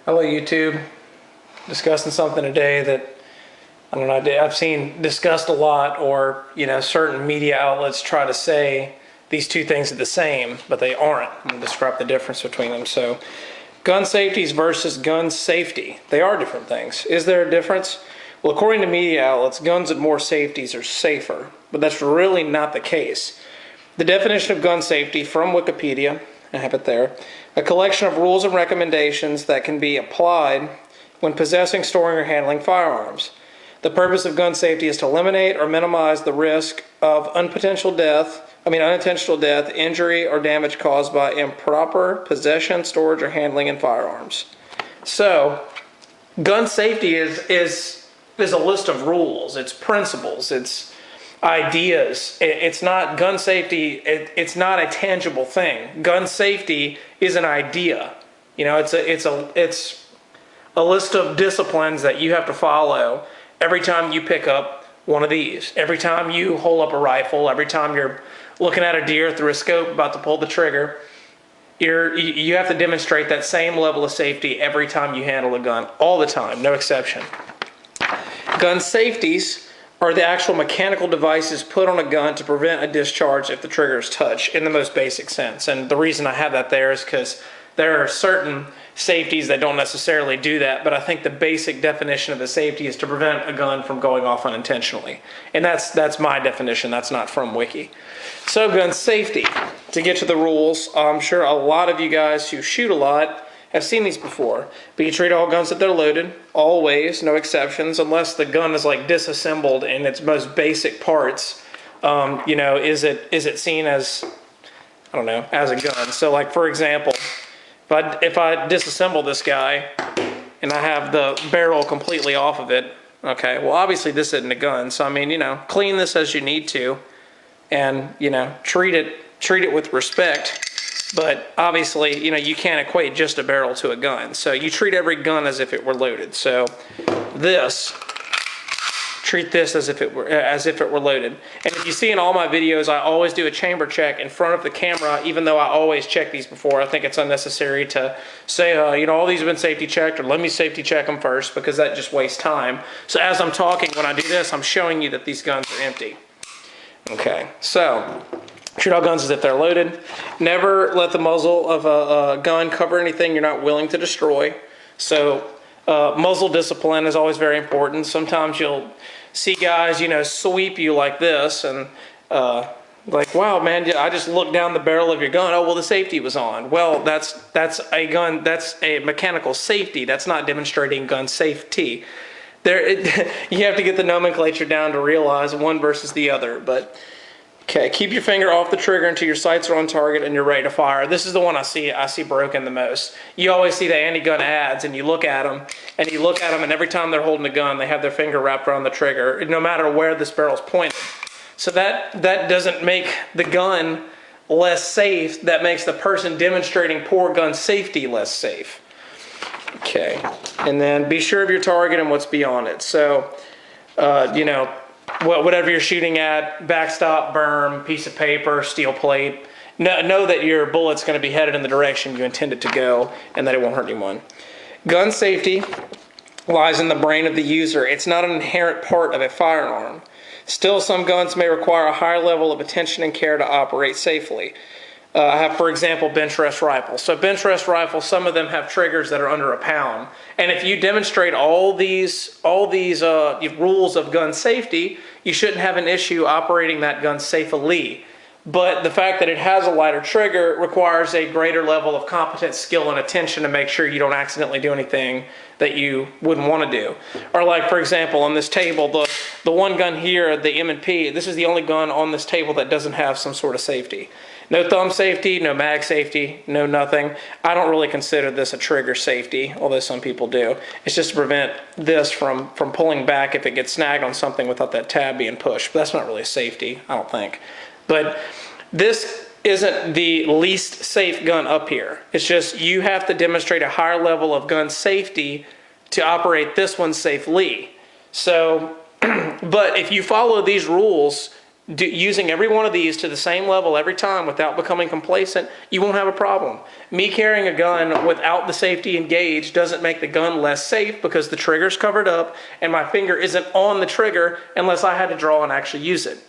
Hello YouTube. Discussing something today that I don't know, I've seen discussed a lot, or certain media outlets try to say these two things are the same, but they aren't. I'm going to describe the difference between them. So, gun safeties versus gun safety. They are different things. Is there a difference? Well, according to media outlets, guns with more safeties are safer, but that's really not the case. The definition of gun safety from Wikipedia, I have it there, a collection of rules and recommendations that can be applied when possessing, storing, or handling firearms. The purpose of gun safety is to eliminate or minimize the risk of unintentional death, injury, or damage caused by improper possession, storage, or handling in firearms. So, gun safety is a list of rules, it's principles, it's ideas. It's not gun safety. It's not a tangible thing. Gun safety is an idea. It's a list of disciplines that you have to follow every time you pick up one of these. Every time you hold up a rifle. Every time you're looking at a deer through a scope, about to pull the trigger. You have to demonstrate that same level of safety every time you handle a gun, all the time, no exception. Gun safeties are the actual mechanical devices put on a gun to prevent a discharge if the trigger is touched, in the most basic sense. And the reason I have that there is because there are certain safeties that don't necessarily do that, but I think the basic definition of a safety is to prevent a gun from going off unintentionally. And that's my definition, that's not from Wiki. So gun safety, to get to the rules, I'm sure a lot of you guys who shoot a lot have seen these before, but you treat all guns that they're loaded, always, no exceptions, unless the gun is like disassembled in its most basic parts. Is it seen as, I don't know, as a gun? So like, for example, if I disassemble this guy and I have the barrel completely off of it, okay, well obviously this isn't a gun, so I mean, clean this as you need to, and treat it with respect. But obviously, you can't equate just a barrel to a gun. So you treat every gun as if it were loaded. So treat this as if it were loaded. And if you see in all my videos, I always do a chamber check in front of the camera, even though I always check these before. I think it's unnecessary to say, all these have been safety checked, or let me safety check them first, because that just wastes time. So as I'm talking, when I do this, I'm showing you that these guns are empty. Okay, so treat all guns as if they're loaded. Never let the muzzle of a gun cover anything you're not willing to destroy. So muzzle discipline is always very important. Sometimes you'll see guys, sweep you like this, and like, wow, man, I just looked down the barrel of your gun. Oh, well, the safety was on. Well, that's a gun. That's a mechanical safety. That's not demonstrating gun safety. You have to get the nomenclature down to realize one versus the other, but. Okay, keep your finger off the trigger until your sights are on target and you're ready to fire. This is the one I see broken the most. You always see the anti-gun ads, and you look at them, and every time they're holding a gun, they have their finger wrapped around the trigger, no matter where this barrel's pointed. So that doesn't make the gun less safe. That makes the person demonstrating poor gun safety less safe. Okay, and then be sure of your target and what's beyond it. So, whatever you're shooting at, backstop, berm, piece of paper, steel plate, know that your bullet's going to be headed in the direction you intend it to go, and that it won't hurt anyone. Gun safety lies in the brain of the user. It's not an inherent part of a firearm. Still, some guns may require a higher level of attention and care to operate safely. I have, for example, bench rest rifles. So bench rest rifles, some of them have triggers that are under a pound. And if you demonstrate all these rules of gun safety, you shouldn't have an issue operating that gun safely. But the fact that it has a lighter trigger requires a greater level of competence, skill, and attention to make sure you don't accidentally do anything that you wouldn't want to do. Or like, for example, on this table, the one gun here, the M&P, this is the only gun on this table that doesn't have some sort of safety. No thumb safety, no mag safety, no nothing. I don't really consider this a trigger safety, although some people do. It's just to prevent this from pulling back if it gets snagged on something without that tab being pushed. But that's not really a safety, I don't think. But this isn't the least safe gun up here. It's just you have to demonstrate a higher level of gun safety to operate this one safely. So, but if you follow these rules, using every one of these to the same level every time without becoming complacent, you won't have a problem. Me carrying a gun without the safety engaged doesn't make the gun less safe because the trigger's covered up and my finger isn't on the trigger unless I had to draw and actually use it.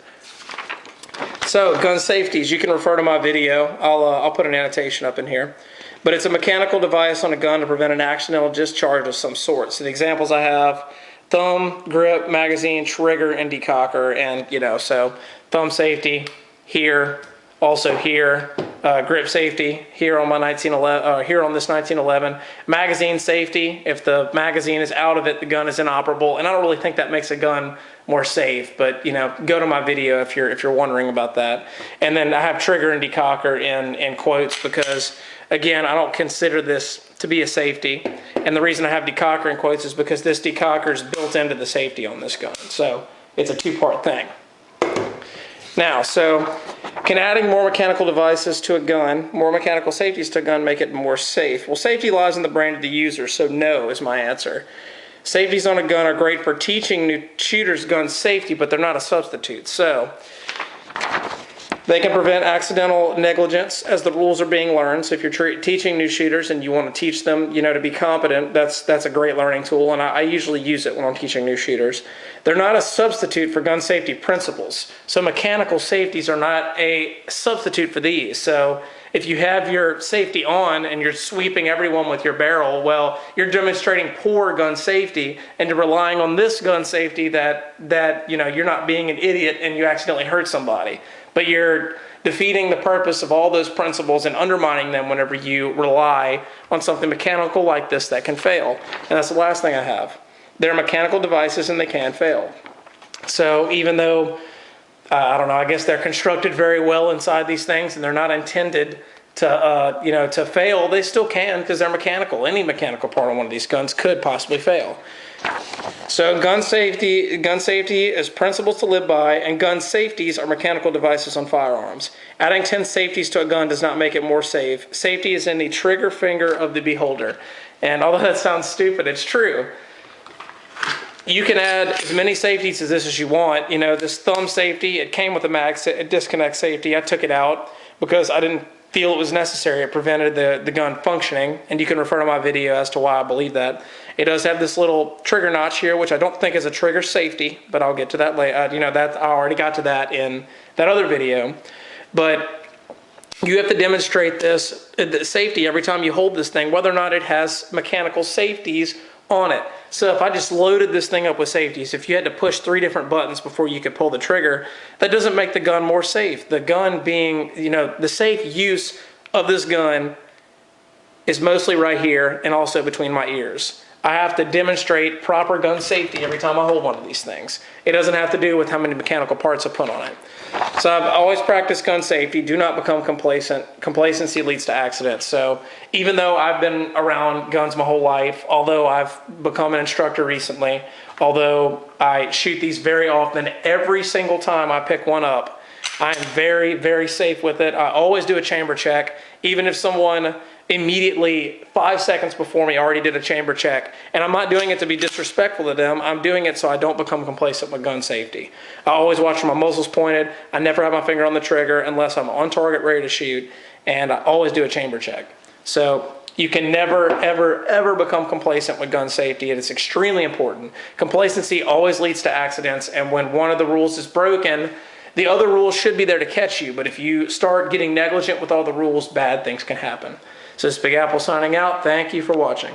So, gun safeties, you can refer to my video. I'll put an annotation up in here. But it's a mechanical device on a gun to prevent an accidental discharge of some sort. So the examples I have: thumb, grip, magazine, trigger, and decocker. And, so thumb safety here, also here, grip safety here on my 1911, here on this 1911. Magazine safety, if the magazine is out of it, the gun is inoperable. And I don't really think that makes a gun more safe, but go to my video if you're wondering about that. And then I have trigger and decocker in quotes because, again, I don't consider this to be a safety. And the reason I have decocker in quotes is because this decocker is built into the safety on this gun. So it's a two-part thing. Now, so can adding more mechanical devices to a gun, more mechanical safeties to a gun, make it more safe? Well, safety lies in the brain of the user, so no is my answer. Safeties on a gun are great for teaching new shooters gun safety, but they're not a substitute. So they can prevent accidental negligence as the rules are being learned. So if you're teaching new shooters and you want to teach them, to be competent, that's a great learning tool, and I usually use it when I'm teaching new shooters. They're not a substitute for gun safety principles. So mechanical safeties are not a substitute for these. So if you have your safety on and you're sweeping everyone with your barrel, well, you're demonstrating poor gun safety, and you're relying on this gun safety that you're not being an idiot and you accidentally hurt somebody. But you're defeating the purpose of all those principles and undermining them whenever you rely on something mechanical like this that can fail. And that's the last thing I have. They're mechanical devices and they can fail. So even though, I don't know, I guess they're constructed very well inside these things and they're not intended to, to fail, they still can because they're mechanical. Any mechanical part on one of these guns could possibly fail. So gun safety is principles to live by, and gun safeties are mechanical devices on firearms. Adding 10 safeties to a gun does not make it more safe. Safety is in the trigger finger of the beholder. And although that sounds stupid, it's true. You can add as many safeties as this as you want. This thumb safety, it came with a disconnect safety. I took it out because I didn't feel it was necessary. It prevented the gun functioning, and you can refer to my video as to why I believe that. It does have this little trigger notch here, which I don't think is a trigger safety, but I'll get to that later. I already got to that in that other video. But you have to demonstrate this safety every time you hold this thing, whether or not it has mechanical safeties on it. So if I just loaded this thing up with safeties, if you had to push 3 different buttons before you could pull the trigger, that doesn't make the gun more safe. The gun being, the safe use of this gun is mostly right here and also between my ears. I have to demonstrate proper gun safety every time I hold one of these things. It doesn't have to do with how many mechanical parts I put on it. So I've always practiced gun safety. Do not become complacent. Complacency leads to accidents. So even though I've been around guns my whole life, although I've become an instructor recently, although I shoot these very often, every single time I pick one up, I'm very, very safe with it. I always do a chamber check, even if someone immediately 5 seconds before me already did a chamber check. And I'm not doing it to be disrespectful to them. I'm doing it so I don't become complacent with gun safety. I always watch where my muzzle's pointed. I never have my finger on the trigger unless I'm on target ready to shoot. And I always do a chamber check. So you can never, ever, ever become complacent with gun safety. And it's extremely important. Complacency always leads to accidents. And when one of the rules is broken, the other rules should be there to catch you. But if you start getting negligent with all the rules, bad things can happen. So this is Big Apple signing out. Thank you for watching.